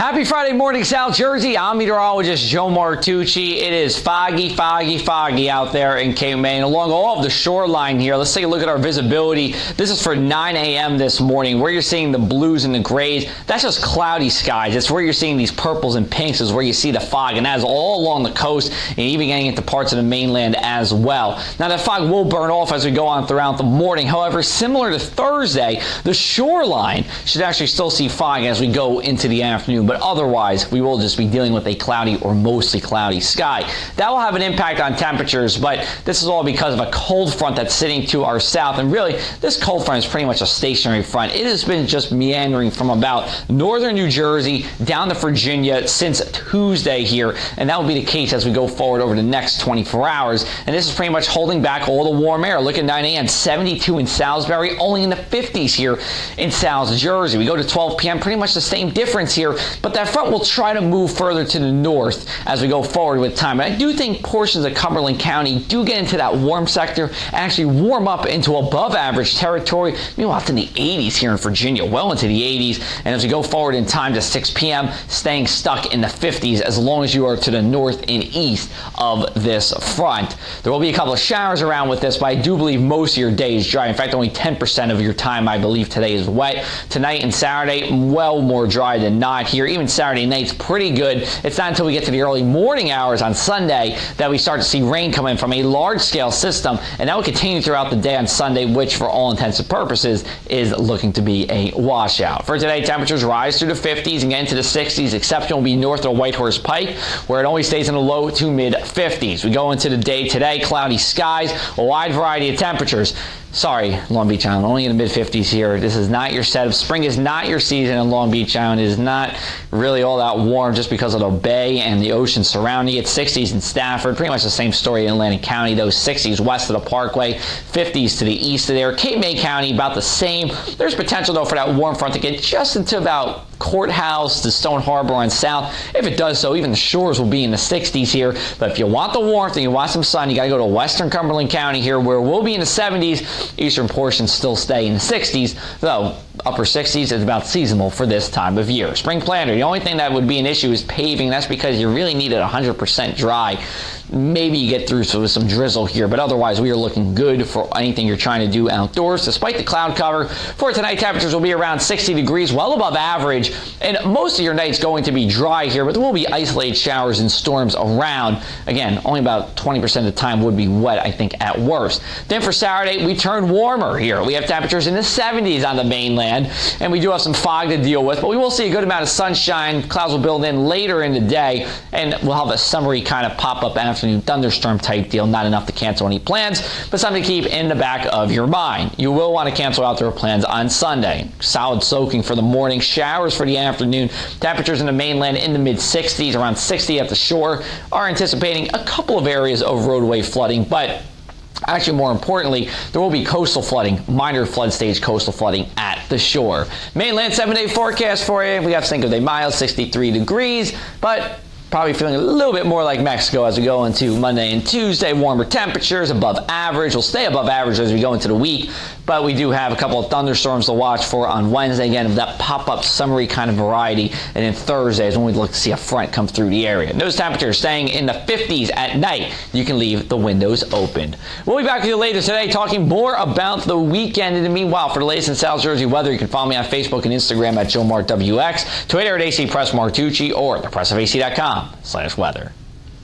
Happy Friday morning, South Jersey. I'm meteorologist Joe Martucci. It is foggy out there in Cape May. Along all of the shoreline here, let's take a look at our visibility. This is for 9 a.m. this morning. Where you're seeing the blues and the grays, that's just cloudy skies. It's where you're seeing these purples and pinks is where you see the fog, and that is all along the coast and even getting into parts of the mainland as well. Now, that fog will burn off as we go on throughout the morning. However, similar to Thursday, the shoreline should actually still see fog as we go into the afternoon. But otherwise, we will just be dealing with a cloudy or mostly cloudy sky. That will have an impact on temperatures, but this is all because of a cold front that's sitting to our south. And really, this cold front is pretty much a stationary front. It has been just meandering from about northern New Jersey down to Virginia since Tuesday here, and that will be the case as we go forward over the next 24 hours. And this is pretty much holding back all the warm air. Look at 9 a.m., 72 in Salisbury, only in the 50s here in South Jersey. We go to 12 p.m., pretty much the same difference here, but that front will try to move further to the north as we go forward with time. And I do think portions of Cumberland County do get into that warm sector and actually warm up into above average territory. Meanwhile, up in the 80s here in Virginia, well into the 80s. And as we go forward in time to 6 p.m., staying stuck in the 50s as long as you are to the north and east of this front. There will be a couple of showers around with this, but I do believe most of your day is dry. In fact, only 10% of your time, I believe, today is wet. Tonight and Saturday, well more dry than not here. Even Saturday night's pretty good. It's not until we get to the early morning hours on Sunday that we start to see rain come in from a large-scale system, and that will continue throughout the day on Sunday, which for all intents and purposes is looking to be a washout. For today, temperatures rise through the 50s and get into the 60s. Exception will be north of Whitehorse Pike, where it only stays in the low to mid-50s. We go into the day today, cloudy skies, a wide variety of temperatures. Sorry, Long Beach Island, only in the mid-50s here. This is not your setup. Spring is not your season in Long Beach Island. It is not really all that warm just because of the bay and the ocean surrounding it. 60s in Stafford, pretty much the same story in Atlantic County. Those 60s west of the Parkway, 50s to the east of there. Cape May County, about the same. There's potential, though, for that warm front to get just into about Courthouse to Stone Harbor on south. If it does so, even the shores will be in the 60s here. But if you want the warmth and you want some sun, you got to go to western Cumberland County here, where we'll be in the 70s. Eastern portions still stay in the 60s, though upper 60s is about seasonal for this time of year. Spring planter, the only thing that would be an issue is paving. That's because you really need it 100% dry. Maybe you get through with some drizzle here, but otherwise we are looking good for anything you're trying to do outdoors. Despite the cloud cover, for tonight temperatures will be around 60 degrees, well above average, and most of your night's going to be dry here, but there will be isolated showers and storms around. Again, only about 20% of the time would be wet, I think, at worst. Then for Saturday, we turn warmer here. We have temperatures in the 70s on the mainland, and we do have some fog to deal with, but we will see a good amount of sunshine. Clouds will build in later in the day, and we'll have a summery kind of pop-up afternoon thunderstorm type deal. Not enough to cancel any plans, but something to keep in the back of your mind. You will want to cancel outdoor plans on Sunday. Solid soaking for the morning, showers for the afternoon. Temperatures in the mainland in the mid-60s, around 60 at the shore. Are anticipating a couple of areas of roadway flooding, but actually, more importantly, there will be coastal flooding, minor flood stage coastal flooding at the shore. Mainland 7-day forecast for you. We have Cinco de Mayo, 63 degrees, but probably feeling a little bit more like Mexico as we go into Monday and Tuesday. Warmer temperatures, above average. We'll stay above average as we go into the week, but we do have a couple of thunderstorms to watch for on Wednesday. Again, of that pop-up summery kind of variety. And then Thursday is when we look to see a front come through the area. Those temperatures staying in the 50s at night. You can leave the windows open. We'll be back with you later today talking more about the weekend. And meanwhile, for the latest in South Jersey weather, you can follow me on Facebook and Instagram at JoeMartWX, Twitter at AC Press Martucci, or thepressofac.com/weather.